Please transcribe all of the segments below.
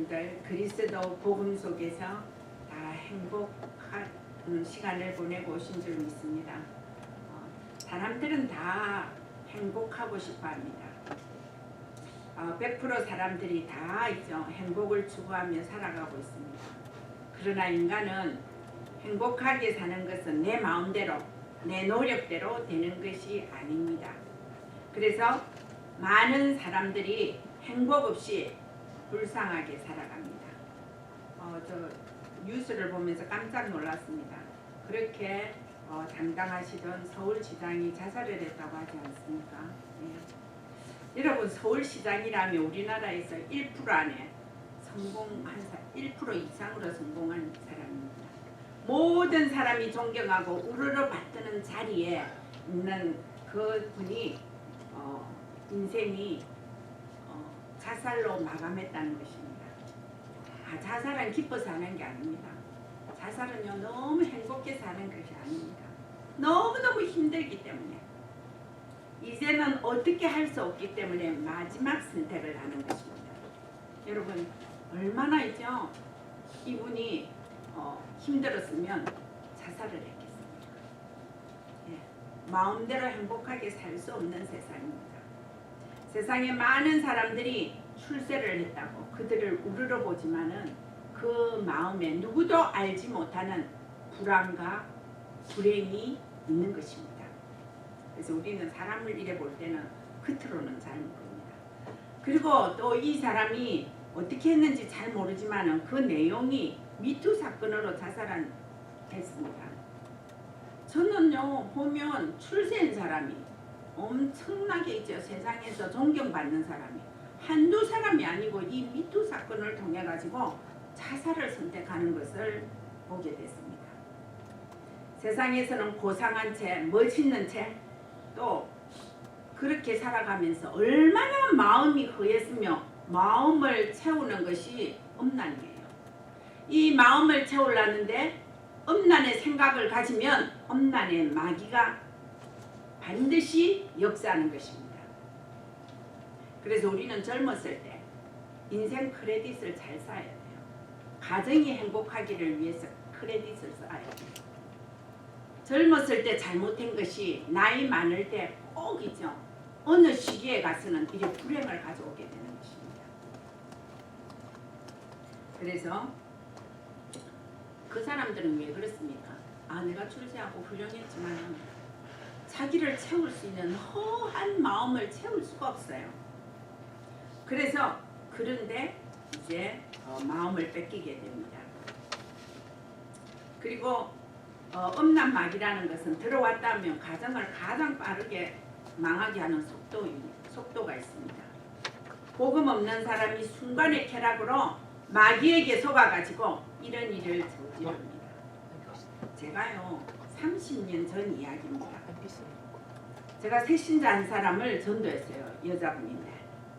여러분들 그리스도 복음 속에서 다 행복한 시간을 보내고 오신 줄 믿습니다. 사람들은 다 행복하고 싶어 합니다. 100% 사람들이 다 있죠. 행복을 추구하며 살아가고 있습니다. 그러나 인간은 행복하게 사는 것은 내 마음대로, 내 노력대로 되는 것이 아닙니다. 그래서 많은 사람들이 행복 없이 불쌍하게 살아갑니다. 저 뉴스를 보면서 깜짝 놀랐습니다. 그렇게 당당하시던 서울시장이 자살을 했다고 하지 않습니까? 예. 여러분, 서울시장이라면 우리나라에서 1% 안에 성공한 1% 이상으로 성공한 사람입니다. 모든 사람이 존경하고 우러러 받드는 자리에 있는 그 분이 인생이 자살로 마감했다는 것입니다. 자살은 기뻐서 하는 게 아닙니다. 자살은요, 너무 행복해 사는 것이 아닙니다. 너무너무 힘들기 때문에, 이제는 어떻게 할 수 없기 때문에 마지막 선택을 하는 것입니다. 여러분, 얼마나 있죠? 이분이 힘들었으면 자살을 했겠습니까? 예, 마음대로 행복하게 살 수 없는 세상입니다. 세상에 많은 사람들이 출세를 했다고 그들을 우러러 보지만은 그 마음에 누구도 알지 못하는 불안과 불행이 있는 것입니다. 그래서 우리는 사람을 이래 볼 때는 겉으로는 잘 모릅니다. 그리고 또 이 사람이 어떻게 했는지 잘 모르지만은 그 내용이 미투 사건으로 자살한 했습니다. 저는요, 보면 출세한 사람이 엄청나게 있죠. 세상에서 존경받는 사람이 한두 사람이 아니고 이 미투 사건을 통해 가지고 자살을 선택하는 것을 보게 됐습니다. 세상에서는 고상한 채, 멋있는 채, 또 그렇게 살아가면서 얼마나 마음이 허했으며 마음을 채우는 것이 엄난이에요. 이 마음을 채우려는데 엄난의 생각을 가지면 엄난의 마귀가 반드시 역사하는 것입니다. 그래서 우리는 젊었을 때 인생 크레딧을 잘 쌓아야 돼요. 가정이 행복하기를 위해서 크레딧을 쌓아야 돼요. 젊었을 때 잘못한 것이 나이 많을 때 꼭 있죠. 어느 시기에 가서는 이게 불행을 가져오게 되는 것입니다. 그래서 그 사람들은 왜 그렇습니까? 내가 출세하고 훌륭했지만 자기를 채울 수 있는 허한 마음을 채울 수가 없어요. 그래서 그런데 이제 마음을 뺏기게 됩니다. 그리고 음란마귀라는 것은 들어왔다 하면 가정을 가장 빠르게 망하게 하는 속도가 있습니다. 복음 없는 사람이 순간의 쾌락으로 마귀에게 속아가지고 이런 일을 저지릅니다. 제가요 30년 전 이야기입니다. 제가 새신자 한 사람을 전도했어요. 여자분인데.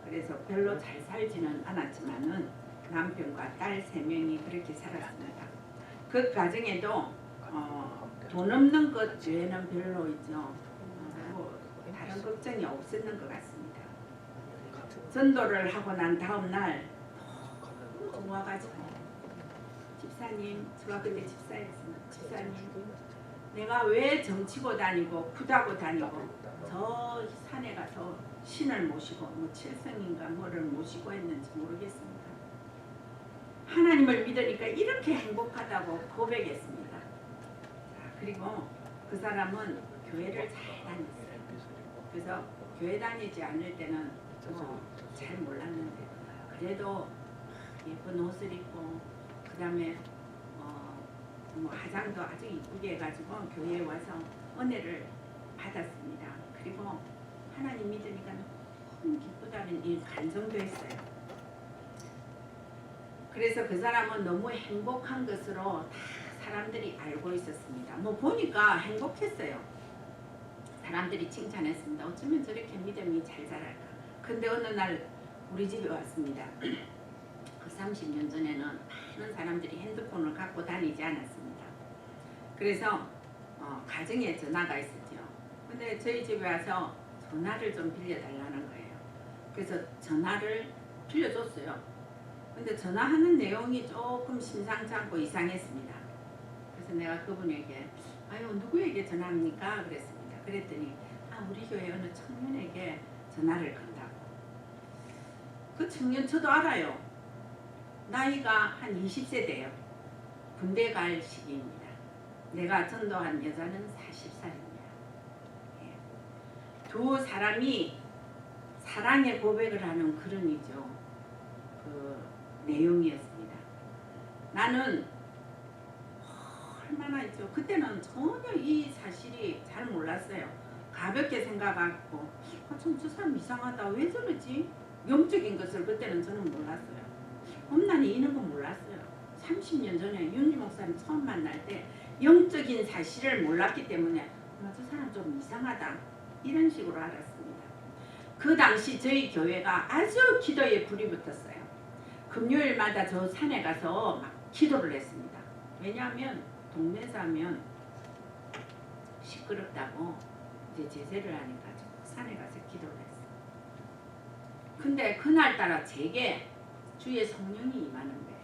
그래서 별로 잘 살지는 않았지만은 남편과 딸 3명이 그렇게 살았습니다. 그 가정에도 돈 없는 것 외에는 별로 있죠. 다른 걱정이 없었는 것 같습니다. 전도를 하고 난 다음 날 너무 좋아가지고 집사님, 제가 그때 집사였습니다. 집사님, 내가 왜 정치고 다니고 구다고 다니고 저 산에 가서 신을 모시고 뭐 칠성인가 뭐를 모시고 했는지 모르겠습니다. 하나님을 믿으니까 이렇게 행복하다고 고백했습니다. 그리고 그 사람은 교회를 잘 다녔어요. 그래서 교회 다니지 않을 때는 잘 몰랐는데 그래도 예쁜 옷을 입고 그 다음에 뭐 화장도 아주 이쁘게 해가지고 교회에 와서 은혜를 받았습니다. 그리고 하나님 믿으니까 너무 기쁘다는 이 간증도 했어요. 그래서 그 사람은 너무 행복한 것으로 다 사람들이 알고 있었습니다. 뭐 보니까 행복했어요. 사람들이 칭찬했습니다. 어쩌면 저렇게 믿음이 잘 자랄까. 근데 어느 날 우리 집에 왔습니다. 그 30년 전에는 많은 사람들이 핸드폰을 갖고 다니지 않았습니다. 그래서 가정에 전화가 있었죠. 근데 저희 집에 와서 전화를 좀 빌려달라는 거예요. 그래서 전화를 빌려줬어요. 근데 전화하는 내용이 조금 심상치 않고 이상했습니다. 그래서 내가 그분에게 아유 누구에게 전화합니까? 그랬습니다. 그랬더니 우리 교회 어느 청년에게 전화를 건다고. 그 청년 저도 알아요. 나이가 한 20세 돼요. 군대 갈 시기입니다. 내가 전도한 여자는 40살입니다. 두 사람이 사랑의 고백을 하는 그런이죠. 그 내용이었습니다. 나는 얼마나 있죠. 그때는 전혀 이 사실이 잘 몰랐어요. 가볍게 생각하고 참 저 사람 이상하다. 왜 저러지? 영적인 것을 그때는 저는 몰랐어요. 험난이 있는 건 몰랐어요. 30년 전에 윤지 목사님 처음 만날 때 영적인 사실을 몰랐기 때문에 저 사람 좀 이상하다. 이런 식으로 알았습니다. 그 당시 저희 교회가 아주 기도에 불이 붙었어요. 금요일마다 저 산에 가서 막 기도를 했습니다. 왜냐하면 동네에서 하면 시끄럽다고 이제 제재를 하니까 산에 가서 기도를 했어요. 근데 그날따라 제게 주의 성령이 임하는 거예요.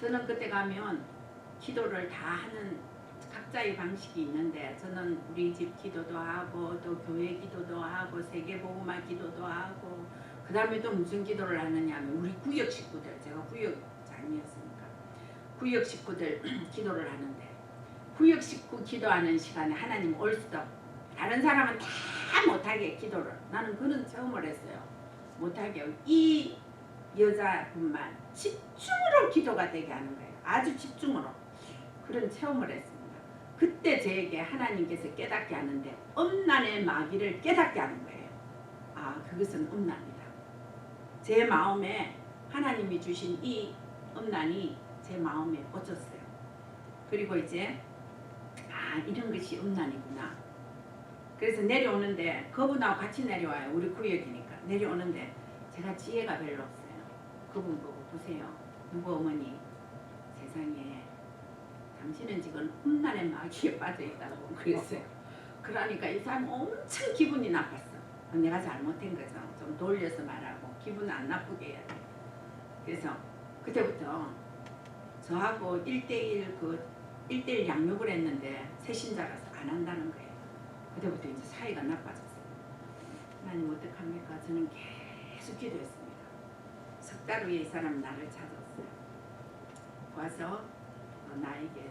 저는 그때 가면 기도를 다 하는 각자의 방식이 있는데 저는 우리 집 기도도 하고 또 교회 기도도 하고 세계복음화 기도도 하고 그 다음에 또 무슨 기도를 하느냐 하면 우리 구역 식구들, 제가 구역장이었으니까 구역 식구들 기도를 하는데 구역 식구 기도하는 시간에 하나님 올스톱 다른 사람은 다 못하게 기도를 나는 그런 체험을 했어요. 못하게 이 여자분만 집중으로 기도가 되게 하는 거예요. 아주 집중으로 그런 체험을 했습니다. 그때 저에게 하나님께서 깨닫게 하는데 엄난의 마귀를 깨닫게 하는 거예요. 그것은 엄난이다. 제 마음에 하나님이 주신 이 엄난이 제 마음에 꽂혔어요. 그리고 이제 이런 것이 엄난이구나. 그래서 내려오는데 그분하고 같이 내려와요. 우리 구역이니까 내려오는데 제가 지혜가 별로 없어요. 그분 보고 보세요. 누구 어머니 세상에 당신은 지금 험난의 마귀에 빠져있다고 그랬어요. 그러니까 이 사람 엄청 기분이 나빴어. 내가 잘못한 거죠. 좀 돌려서 말하고 기분 안 나쁘게 해야 돼. 그래서 그때부터 저하고 1대1 양육을 했는데 새신자라서 안 한다는 거예요. 그때부터 이제 사이가 나빠졌어요. 하나님 어떡합니까? 저는 계속 기도했습니다. 석 달 후에 이 사람 나를 찾았어요. 와서 나에게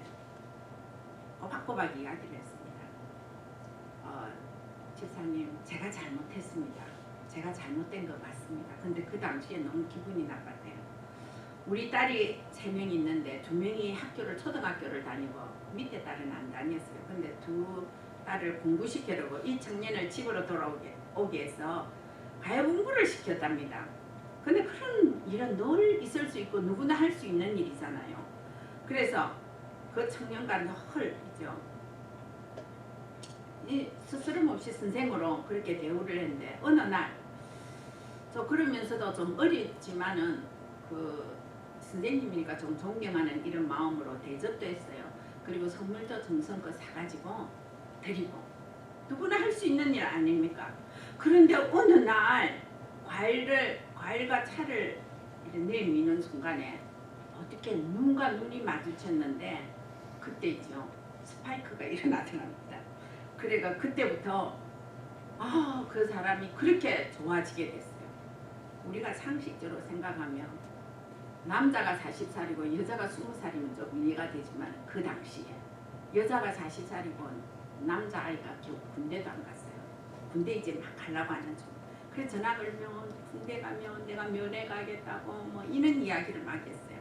꼬박꼬박 이야기를 했습니다. 집사님 제가 잘못했습니다. 제가 잘못된 것 같습니다. 근데 그 당시에 너무 기분이 나빴대요. 우리 딸이 3명이 있는데 2명이 초등학교를 다니고 밑에 딸은 안 다녔어요. 근데 두 딸을 공부시키려고 이 청년을 집으로 오게 해서 가요 공부를 시켰답니다. 근데 그런 일은 늘 있을 수 있고 누구나 할 수 있는 일이잖아요. 그래서 그 청년과 늘 스스럼 없이 선생으로 그렇게 대우를 했는데 어느 날 저 그러면서도 좀 어렸지만은 그 선생님이니까 좀 존경하는 이런 마음으로 대접도 했어요. 그리고 선물도 정성껏 사가지고 드리고 누구나 할 수 있는 일 아닙니까? 그런데 어느 날 과일과 차를 내미는 순간에 어떻게 눈과 눈이 마주쳤는데 그때 있죠. 스파이크가 일어나더랍니다. 그래가 그때부터 그 사람이 그렇게 좋아지게 됐어요. 우리가 상식적으로 생각하면 남자가 40살이고 여자가 20살이면 좀 이해가 되지만 그 당시에 여자가 40살이고 남자아이가 군대도 안 갔어요. 군대 이제 막 가려고 하는 중. 그래서 전화 걸면 군대 가면 내가 면회 가겠다고 뭐 이런 이야기를 막 했어요.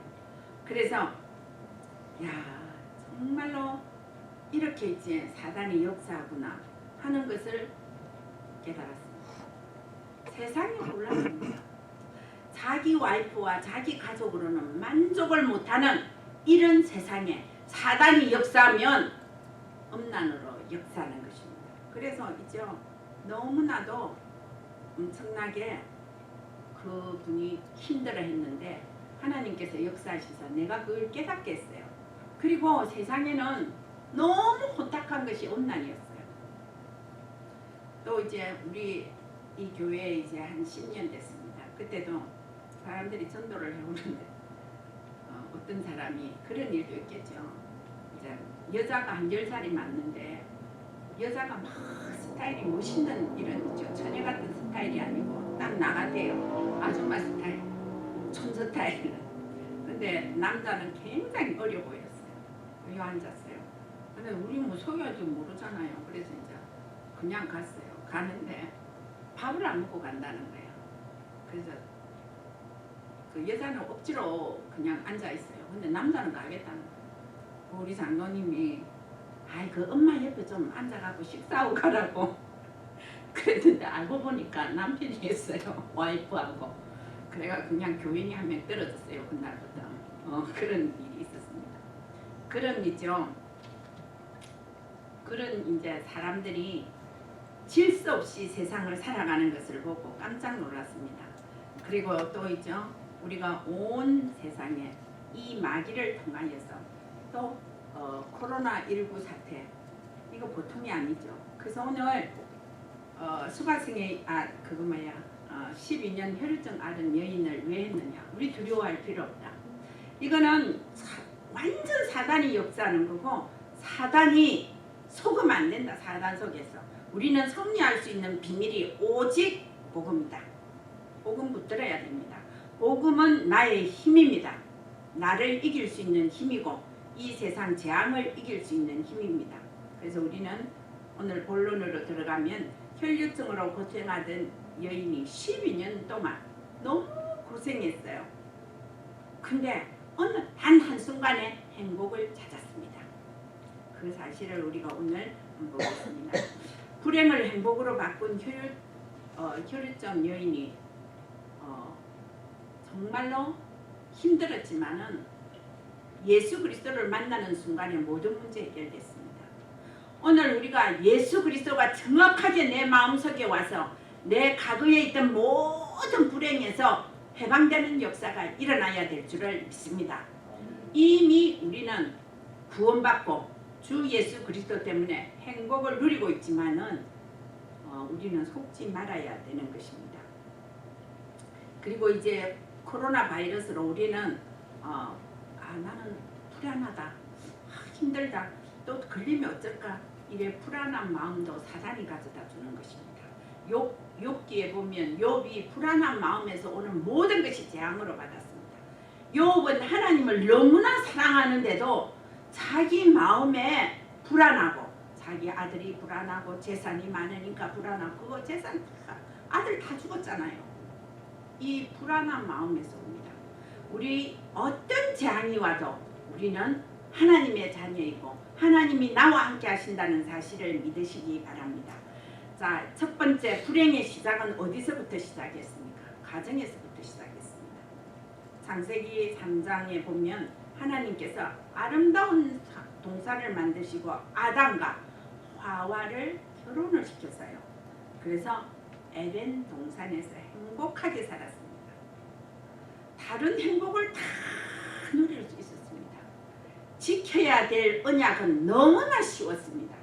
그래서 정말로 이렇게 이제 사단이 역사하구나 하는 것을 깨달았습니다. 세상이 올라갑니다. 자기 와이프와 자기 가족으로는 만족을 못하는 이런 세상에 사단이 역사하면 엄난으로 역사하는 것입니다. 그래서 이제 너무나도 엄청나게 그분이 힘들어했는데 하나님께서 역사하셔서 내가 그걸 깨닫게 했어요. 그리고 세상에는 너무 호탁한 것이 엄난이었어요. 또 이제 우리 이 교회에 이제 한 10년 됐습니다. 그때도 사람들이 전도를 해오는데 어떤 사람이 그런 일도 있겠죠. 이제 여자가 한 10살이 맞는데 여자가 막 스타일이 멋있는 이런 처녀 같은 스타일이 아니고 딱 나 같아요. 아줌마 스타일, 촌 스타일. 근데 남자는 굉장히 어려 보였어요. 여기 앉았어요. 근데 우리 뭐 소유할줄 모르잖아요. 그래서 이제 그냥 갔어요. 가는데 밥을 안 먹고 간다는 거예요. 그래서 그 여자는 억지로 그냥 앉아 있어요. 근데 남자는 가겠다는 거예요. 우리 장로님이 아이 그 엄마 옆에 좀 앉아가고 식사하고 가라고 그랬는데 알고 보니까 남편이 했어요. 와이프하고. 그래가 그냥 교인이 한 명 떨어졌어요. 그날부터. 그런 일이 있었습니다. 그런 있죠. 그런 이제 사람들이 질서 없이 세상을 살아가는 것을 보고 깜짝 놀랐습니다. 그리고 또 있죠. 우리가 온 세상에 이 마귀를 통하여서 또 코로나19 사태 이거 보통이 아니죠. 그래서 오늘 수가성의 그거 뭐야 12년 혈루증 앓은 여인을 왜 했느냐. 우리 두려워할 필요 없다. 이거는 완전 사단이 역사하는 거고 사단이 속으면 안 된다. 사단 속에서 우리는 승리할 수 있는 비밀이 오직 복음이다. 복음 붙들어야 됩니다. 복음은 나의 힘입니다. 나를 이길 수 있는 힘이고 이 세상 재앙을 이길 수 있는 힘입니다. 그래서 우리는 오늘 본론으로 들어가면 혈류증으로 고생하던 여인이 12년 동안 너무 고생했어요. 근데 어느 단 한순간에 행복을 찾았습니다. 그 사실을 우리가 오늘 보겠습니다. 불행을 행복으로 바꾼 혈류증 여인이 정말로 힘들었지만은 예수 그리스도를 만나는 순간에 모든 문제 해결됐습니다. 오늘 우리가 예수 그리스도가 정확하게 내 마음속에 와서 내 과거에 있던 모든 불행에서 해방되는 역사가 일어나야 될 줄을 믿습니다. 이미 우리는 구원받고 주 예수 그리스도 때문에 행복을 누리고 있지만은 우리는 속지 말아야 되는 것입니다. 그리고 이제 코로나 바이러스로 우리는 나는 불안하다, 힘들다, 또 걸리면 어쩔까 이래 불안한 마음도 사단이 가져다 주는 것입니다. 욥기에 보면 욥이 불안한 마음에서 오는 모든 것이 재앙으로 받았습니다. 욥은 하나님을 너무나 사랑하는데도 자기 마음에 불안하고 자기 아들이 불안하고 재산이 많으니까 불안하고 그거 재산 아들 다 죽었잖아요. 이 불안한 마음에서 옵니다. 우리 어떤 재앙이 와도 우리는 하나님의 자녀이고 하나님이 나와 함께 하신다는 사실을 믿으시기 바랍니다. 자, 첫 번째 불행의 시작은 어디서부터 시작했습니까? 가정에서부터 시작했습니다. 창세기 3장에 보면 하나님께서 아름다운 동산을 만드시고 아담과 하와를 결혼을 시켰어요. 그래서 에덴 동산에서 행복하게 살았습니다. 다른 행복을 다 누릴 수 있었습니다. 지켜야 될 언약은 너무나 쉬웠습니다.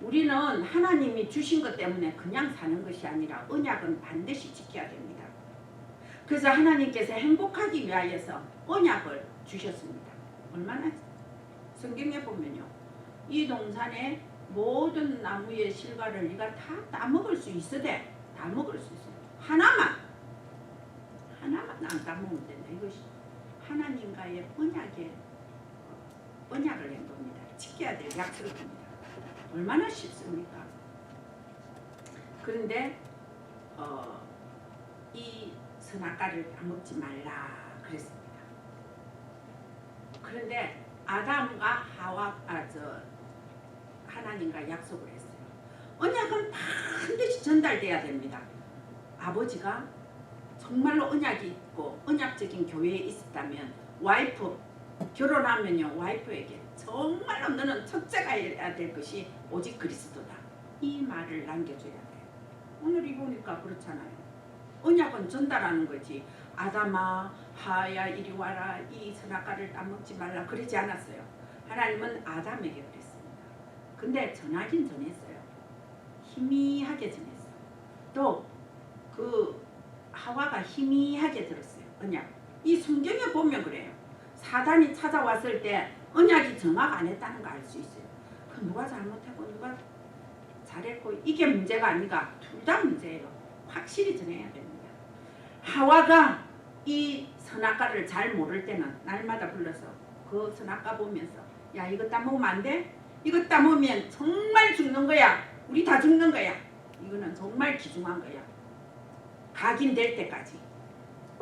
우리는 하나님이 주신 것 때문에 그냥 사는 것이 아니라 언약은 반드시 지켜야 됩니다. 그래서 하나님께서 행복하기 위하여서 언약을 주셨습니다. 얼마나 성경에 보면요. 이 동산에 모든 나무의 실과를 네가 다 따먹을 수 있으되 다 먹을 수 있어요. 하나만 안 따먹으면 된다. 이것이 하나님과의 언약을 한 겁니다. 지켜야 될 약속을 합니다. 얼마나 쉽습니까? 그런데 이 선악과를 따먹지 말라 그랬습니다. 그런데 아담과 하나님과 약속을 했어요. 언약은 반드시 전달돼야 됩니다. 아버지가 정말로 언약이 있고 언약적인 교회에 있었다면 와이프 결혼하면요 와이프에게 정말로 너는 첫째가 해야 될 것이 오직 그리스도다. 이 말을 남겨줘야 돼요. 오늘 보니까 그렇잖아요. 언약은 전달하는 거지. 아담아 하야 이리 와라 이 선악과를 따먹지 말라 그러지 않았어요. 하나님은 아담에게 그랬습니다. 근데 전하긴 전했어요. 희미하게 전했어요. 또 그 하와가 희미하게 들었어요. 언약. 이 성경에 보면 그래요. 사단이 찾아왔을 때 언약이 정확 안 했다는 거 알 수 있어요. 그 누가 잘못했고 누가 잘했고 이게 문제가 아니라 둘 다 문제예요. 확실히 정해야 됩니다. 하와가 이 선악과를 잘 모를 때는 날마다 불러서 그 선악과 보면서 야 이거 따먹으면 안 돼? 이거 따먹으면 정말 죽는 거야. 우리 다 죽는 거야. 이거는 정말 귀중한 거야. 각인될 때까지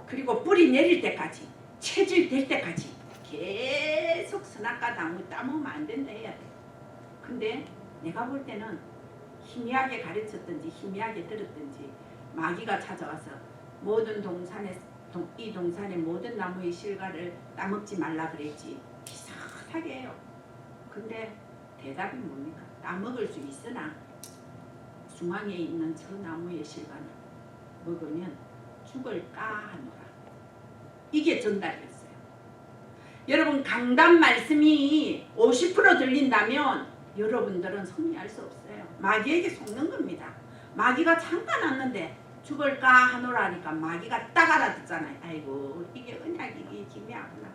그리고 뿌리 내릴 때까지 체질될 때까지 계속 선악과 나무 따먹으면 안 된다 해야 돼. 근데 내가 볼 때는 희미하게 가르쳤든지 희미하게 들었든지 마귀가 찾아와서 모든 이 동산의 모든 나무의 실과를 따먹지 말라 그랬지. 비슷하게 해요. 근데 대답이 뭡니까? 따먹을 수 있으나 중앙에 있는 저 나무의 실과는 먹으면 죽을까 하노라. 이게 전달이었어요. 여러분 강단 말씀이 50% 들린다면 여러분들은 승리할 수 없어요. 마귀에게 속는 겁니다. 마귀가 잠깐 왔는데 죽을까 하노라니까 마귀가 딱 알아듣잖아요. 아이고 이게 언약이 기미하구나.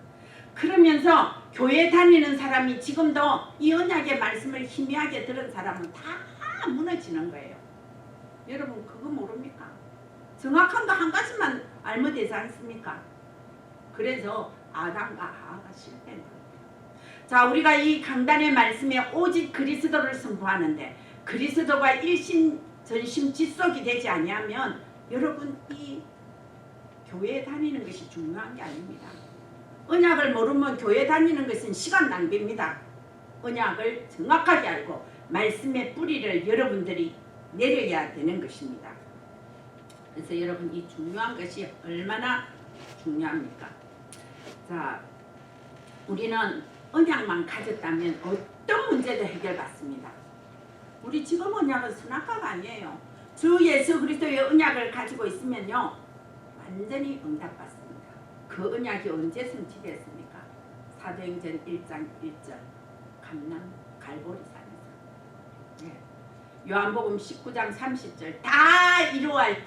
그러면서 교회 다니는 사람이 지금도 이 언약의 말씀을 희미하게 들은 사람은 다 무너지는 거예요. 여러분 그거 모릅니까? 정확한 거 한 가지만 알면 되지 않습니까? 그래서 아담과 하와가 실패한 거예요. 자, 우리가 이 강단의 말씀에 오직 그리스도를 선포하는데 그리스도가 일심 전심 직속이 되지 아니하면 여러분 이 교회 다니는 것이 중요한 게 아닙니다. 언약을 모르면 교회 다니는 것은 시간 낭비입니다. 언약을 정확하게 알고 말씀의 뿌리를 여러분들이 내려야 되는 것입니다. 그래서 여러분 이 중요한 것이 얼마나 중요합니까? 자, 우리는 언약만 가졌다면 어떤 문제도 해결받습니다. 우리 지금 언약은 선악과가 아니에요. 주 예수 그리스도의 언약을 가지고 있으면요 완전히 응답받습니다. 그 언약이 언제 성취됐습니까? 사도행전 1장 1절 감람 갈보리산에서. 네. 요한복음 19장 30절 다 이루어할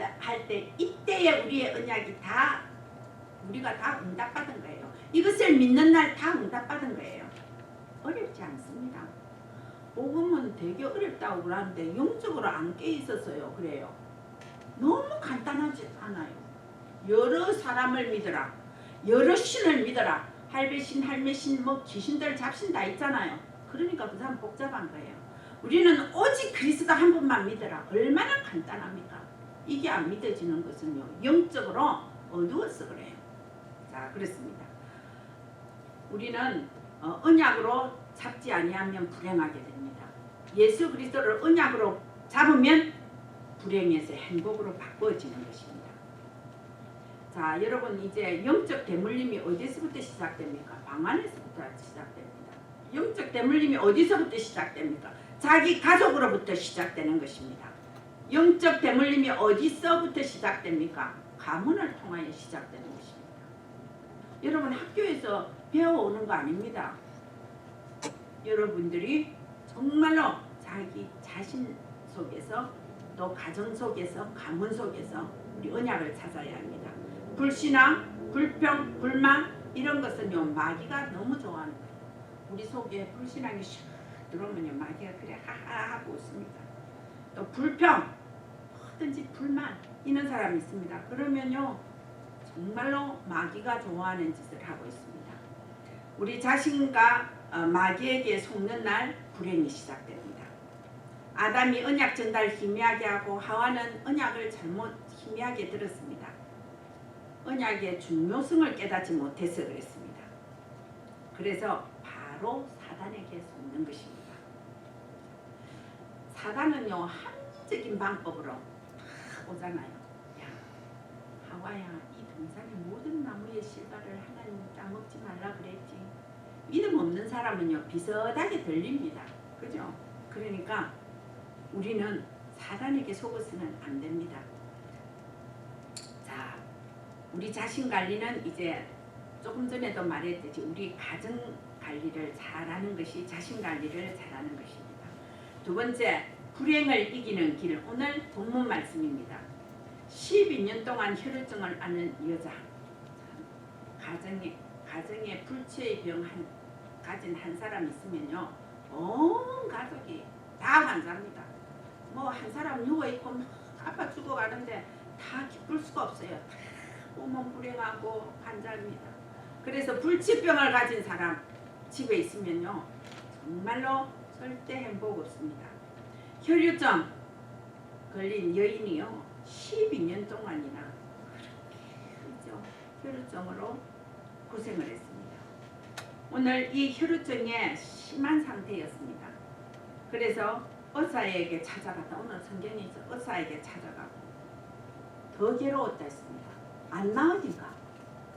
때 이때에 우리의 언약이 다 우리가 다 응답받은 거예요. 이것을 믿는 날 다 응답받은 거예요. 어렵지 않습니다. 복음은 되게 어렵다고 그러는데 영적으로 안 깨 있었어요. 그래요. 너무 간단하지 않아요. 여러 사람을 믿어라. 여러 신을 믿어라. 할배신, 할매신, 뭐 귀신들, 잡신 다 있잖아요. 그러니까 그 사람 복잡한 거예요. 우리는 오직 그리스도 한 분만 믿어라. 얼마나 간단합니까? 이게 안 믿어지는 것은요. 영적으로 어두워서 그래요. 자, 그렇습니다. 우리는 언약으로 잡지 아니하면 불행하게 됩니다. 예수 그리스도를 언약으로 잡으면 불행에서 행복으로 바꿔지는 것입니다. 자, 여러분 이제 영적 대물림이 어디서부터 시작됩니까? 방 안에서부터 시작됩니다. 영적 대물림이 어디서부터 시작됩니까? 자기 가족으로부터 시작되는 것입니다. 영적 대물림이 어디서부터 시작됩니까? 가문을 통하여 시작되는 것입니다. 여러분 학교에서 배워오는 거 아닙니다. 여러분들이 정말로 자기 자신 속에서 또 가정 속에서 가문 속에서 우리 언약을 찾아야 합니다. 불신앙, 불평, 불만 이런 것은요 마귀가 너무 좋아하는 거예요. 우리 속에 불신앙이 슉 들어오면요 마귀가 그래 하하 하고 웃습니다. 또 불평, 뭐든지 불만 있는 사람이 있습니다. 그러면요 정말로 마귀가 좋아하는 짓을 하고 있습니다. 우리 자신과 마귀에게 속는 날 불행이 시작됩니다. 아담이 언약 전달 희미하게 하고 하와는 언약을 잘못 희미하게 들었습니다. 언약의 중요성을 깨닫지 못해서 그랬습니다. 그래서 바로 사단에게 속는 것입니다. 사단은요 합리적인 방법으로 오잖아요. 야, 하와야 이 동산의 모든 나무의 실과를 하나님 따먹지 말라 그랬지. 믿음 없는 사람은요 비슷하게 들립니다. 그죠? 그러니까 우리는 사단에게 속아서는 안 됩니다. 자, 우리 자신 관리는 이제 조금 전에도 말했듯이 우리 가정 관리를 잘하는 것이 자신 관리를 잘하는 것입니다. 두 번째, 불행을 이기는 길. 오늘 본문 말씀입니다. 12년 동안 혈루증을 앓는 여자. 가정에 불치의 병 가진 한 사람 있으면요, 온 가족이 다 환자입니다. 뭐 한 사람 누워있고 막 아파 죽어가는데 다 기쁠 수가 없어요. 다 몸은 불행하고 환자입니다. 그래서 불치병을 가진 사람 집에 있으면요, 정말로 절대 행복 없습니다. 혈류증 걸린 여인이요, 12년 동안이나 그렇게 혈류증으로 고생을 했습니다. 오늘 이 혈류증에 심한 상태였습니다. 그래서 의사에게 찾아갔다. 오늘 성경에 의사에게 찾아가고 더 괴로웠다 했습니다. 안 나으니까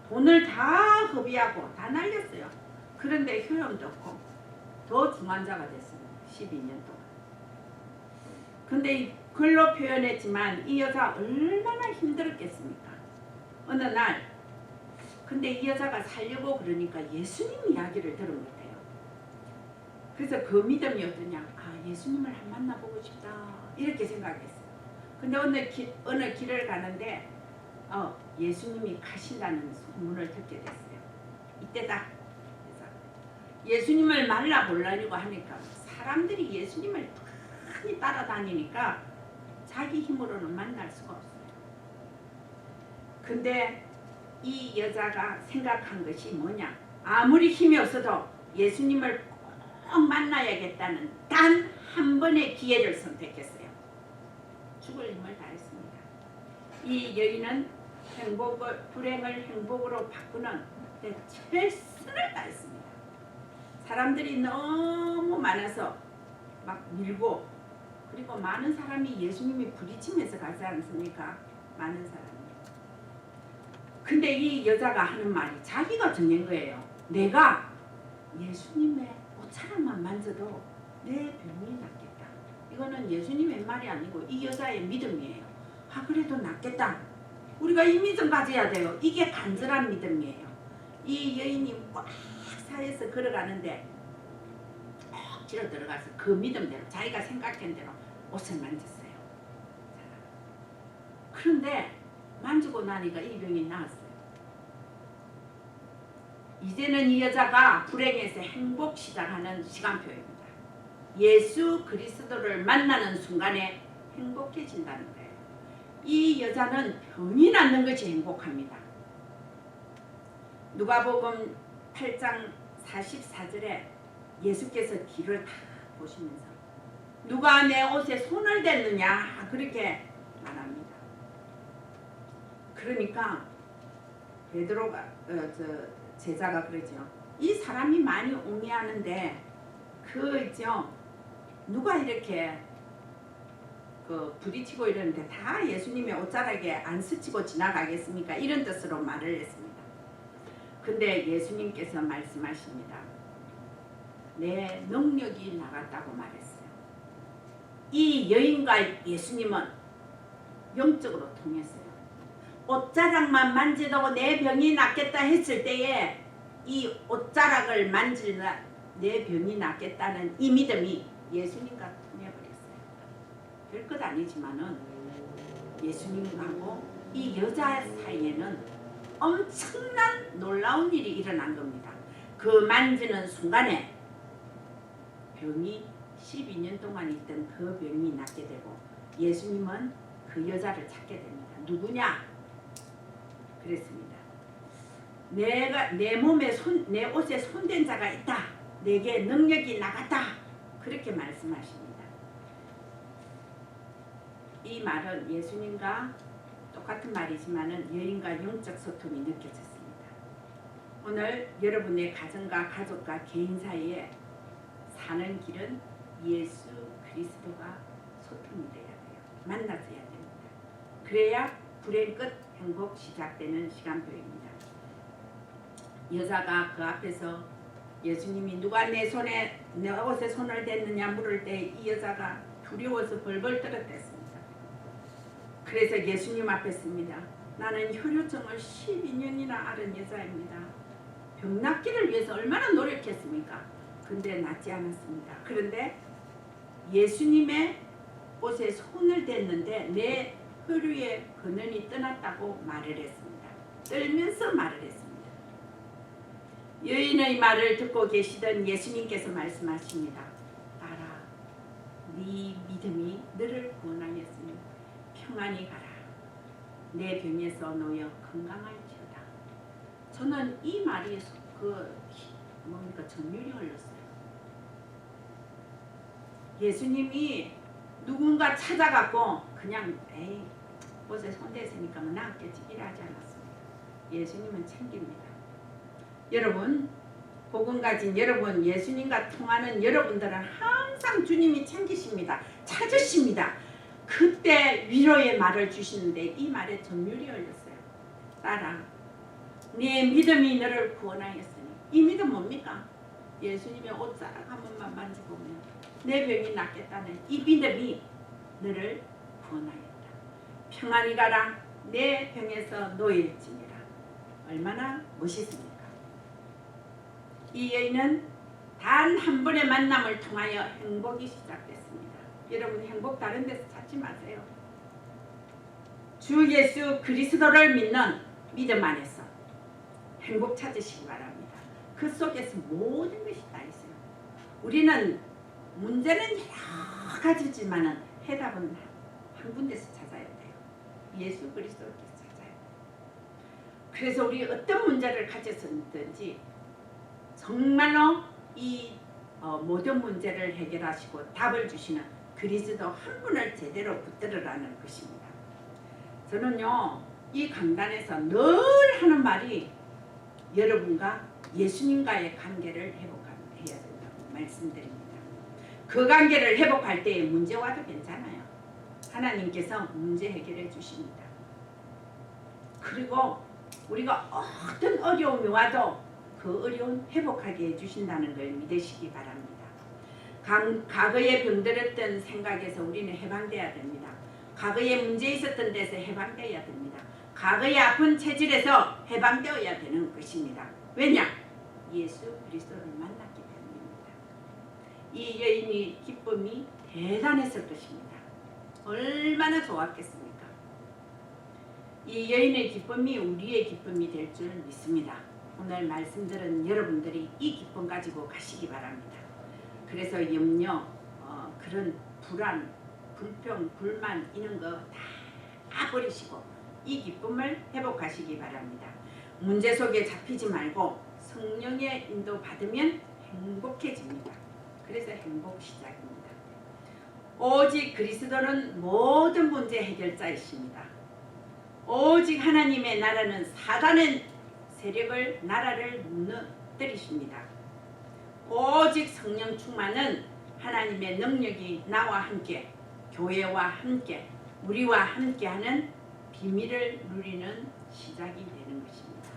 돈을 다 허비하고 다 날렸어요. 그런데 효험도 없고 더 중환자가 됐습니다. 12년 동안. 근데 글로 표현했지만 이 여자 얼마나 힘들었겠습니까? 어느 날 근데 이 여자가 살려고 그러니까 예수님 이야기를 들은 것 같아요. 그래서 그 믿음이 어떠냐? 아, 예수님을 한 만나보고 싶다 이렇게 생각했어요. 근데 어느 길을 가는데 예수님이 가신다는 소문을 듣게 됐어요. 이때다. 그래서 예수님을 만나보려고 하니까 사람들이 예수님을 많이 따라다니니까 자기 힘으로는 만날 수가 없어요. 근데 이 여자가 생각한 것이 뭐냐? 아무리 힘이 없어도 예수님을 꼭 만나야겠다는 단 한 번의 기회를 선택했어요. 죽을 힘을 다했습니다. 이 여인은 불행을 행복으로 바꾸는 최선을 다했습니다. 사람들이 너무 많아서 막 밀고, 그리고 많은 사람이 예수님이 부딪히면서 가지 않습니까? 많은 사람이. 근데 이 여자가 하는 말이 자기가 정한 거예요. 내가 예수님의 옷차림만 만져도 내 병이 낫겠다. 이거는 예수님의 말이 아니고 이 여자의 믿음이에요. 아, 그래도 낫겠다. 우리가 이 믿음 가져야 돼요. 이게 간절한 믿음이에요. 이 여인이 꽉 사이에서 걸어가는데 억지로 들어가서 그 믿음대로 자기가 생각한 대로 옷을 만졌어요. 그런데 만지고 나니까 이 병이 나았어요. 이제는 이 여자가 불행에서 행복 시작하는 시간표입니다. 예수 그리스도를 만나는 순간에 행복해진다는 거예요. 이 여자는 병이 낫는 것이 행복합니다. 누가복음 8장 44절에 예수께서 뒤를 다 보시면서 누가 내 옷에 손을 댔느냐 그렇게 말합니다. 그러니까 베드로가 제자가 그러죠. 이 사람이 많이 옹이하는데 누가 이렇게 부딪히고 이러는데 다 예수님의 옷자락에 안 스치고 지나가겠습니까? 이런 뜻으로 말을 했습니다. 근데 예수님께서 말씀하십니다. 내 능력이 나갔다고 말했어요. 이 여인과 예수님은 영적으로 통했어요. 옷자락만 만지도 내 병이 낫겠다 했을 때에 이 옷자락을 만지나 내 병이 낫겠다는 이 믿음이 예수님과 통해버렸어요. 별것 아니지만은 예수님하고 이 여자 사이에는 엄청난 놀라운 일이 일어난 겁니다. 그 만지는 순간에 병이 12년 동안 있던 그 병이 낫게 되고 예수님은 그 여자를 찾게 됩니다. 누구냐? 그랬습니다. 내 옷에 손댄 자가 있다. 내게 능력이 나갔다. 그렇게 말씀하십니다. 이 말은 예수님과 똑같은 말이지만은 여인과 영적 소통이 느껴졌습니다. 오늘 여러분의 가정과 가족과 개인 사이에 사는 길은 예수 그리스도가 소통이 돼야 돼요. 만나줘야 됩니다. 그래야 불행 끝 행복 시작되는 시간표입니다. 여자가 그 앞에서 예수님이 누가 내 옷에 손을 댔느냐 물을 때 이 여자가 두려워서 벌벌 떨었댔습니다. 그래서 예수님 앞에 씁니다. 나는 혈류증을 12년이나 앓은 여자입니다. 병 낫기를 위해서 얼마나 노력했습니까? 근데 낫지 않았습니다. 그런데 예수님의 옷에 손을 댔는데 내 혈류의 근원이 떠났다고 말을 했습니다. 떨면서 말을 했습니다. 여인의 말을 듣고 계시던 예수님께서 말씀하십니다. 딸아, 네 믿음이 너를 구원하였으니 평안히 가라. 내 병에서 놓여 건강할지어다. 저는 이 말이 전율이 흘렀어요. 예수님이 누군가 찾아갖고 그냥 옷에 손댔으니까 나았겠지 이러지 않았습니다. 예수님은 챙깁니다. 여러분, 복음 가진 여러분, 예수님과 통하는 여러분들은 항상 주님이 챙기십니다. 찾으십니다. 그때 위로의 말을 주시는데 이 말에 전율이 흘렸어요. 딸아, 네 믿음이 너를 구원하였으니. 이 믿음 뭡니까? 예수님의 옷자락 한 번만 만져보면 내 병이 낫겠다는 이 믿음이 너를 구원하였다. 평안히 가라. 내 병에서 놓일지니라. 얼마나 멋있습니까? 이 여인은 단 한 번의 만남을 통하여 행복이 시작됐습니다. 여러분, 행복 다른 데서 찾지 마세요. 주 예수 그리스도를 믿는 믿음 안에서 행복 찾으시기 바랍니다. 그 속에서 모든 것이 다 있어요. 우리는 문제는 여러 가지지만 해답은 한 군데서 찾아야 돼요. 예수 그리스도께서 찾아야 돼요. 그래서 우리 어떤 문제를 가졌든지 정말로 이 모든 문제를 해결하시고 답을 주시는 그리스도 한 분을 제대로 붙들으라는 것입니다. 저는요, 이 강단에서 늘 하는 말이 여러분과 예수님과의 관계를 회복해야 된다고 말씀드립니다. 그 관계를 회복할 때 문제 와도 괜찮아요. 하나님께서 문제 해결해 주십니다. 그리고 우리가 어떤 어려움이 와도 그 어려움 회복하게 해주신다는 걸 믿으시기 바랍니다. 과거에 병들었던 생각에서 우리는 해방돼야 됩니다. 과거에 문제 있었던 데서 해방되어야 됩니다. 과거의 아픈 체질에서 해방되어야 되는 것입니다. 왜냐? 예수 그리스도를 만났기 때문입니다. 이 여인의 기쁨이 대단했을 것입니다. 얼마나 좋았겠습니까? 이 여인의 기쁨이 우리의 기쁨이 될 줄 믿습니다. 오늘 말씀들은 여러분들이 이 기쁨 가지고 가시기 바랍니다. 그래서 염려, 그런 불안, 불평, 불만 이런 거 다 버리시고 이 기쁨을 회복하시기 바랍니다. 문제 속에 잡히지 말고 성령의 인도 받으면 행복해집니다. 그래서 행복 시작입니다. 오직 그리스도는 모든 문제 해결자이십니다. 오직 하나님의 나라는 사단의 세력을 나라를 무너뜨리십니다. 오직 성령 충만은 하나님의 능력이 나와 함께 교회와 함께 우리와 함께하는 비밀을 누리는 시작이 되는 것입니다.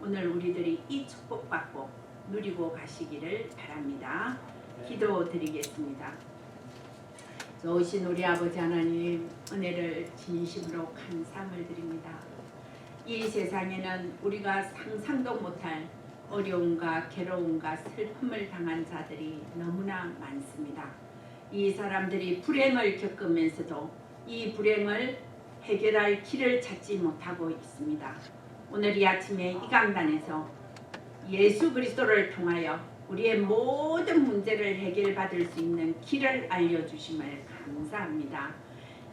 오늘 우리들이 이 축복받고 누리고 가시기를 바랍니다. 기도드리겠습니다. 좋으신 우리 아버지 하나님, 은혜를 진심으로 감사함을 드립니다. 이 세상에는 우리가 상상도 못할 어려움과 괴로움과 슬픔을 당한 자들이 너무나 많습니다. 이 사람들이 불행을 겪으면서도 이 불행을 해결할 길을 찾지 못하고 있습니다. 오늘 이 아침에 이 강단에서 예수 그리스도를 통하여 우리의 모든 문제를 해결받을 수 있는 길을 알려주심을 감사합니다.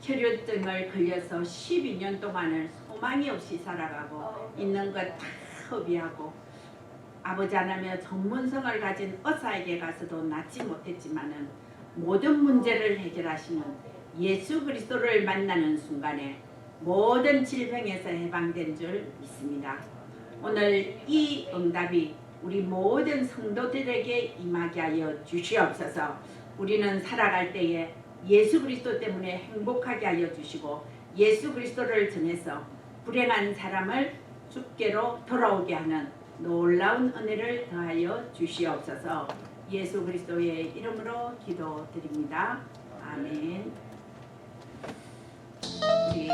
혈류증을 걸려서 12년 동안을 소망이 없이 살아가고 있는 것 다 허비하고 아버지 하나며 전문성을 가진 의사에게 가서도 낫지 못했지만은 모든 문제를 해결하시는 예수 그리스도를 만나는 순간에 모든 질병에서 해방된 줄 믿습니다. 오늘 이 응답이 우리 모든 성도들에게 임하게 하여 주시옵소서. 우리는 살아갈 때에 예수 그리스도 때문에 행복하게 하여 주시고 예수 그리스도를 전해서 불행한 사람을 주께로 돌아오게 하는 놀라운 은혜를 더하여 주시옵소서. 예수 그리스도의 이름으로 기도드립니다. 아멘. 우리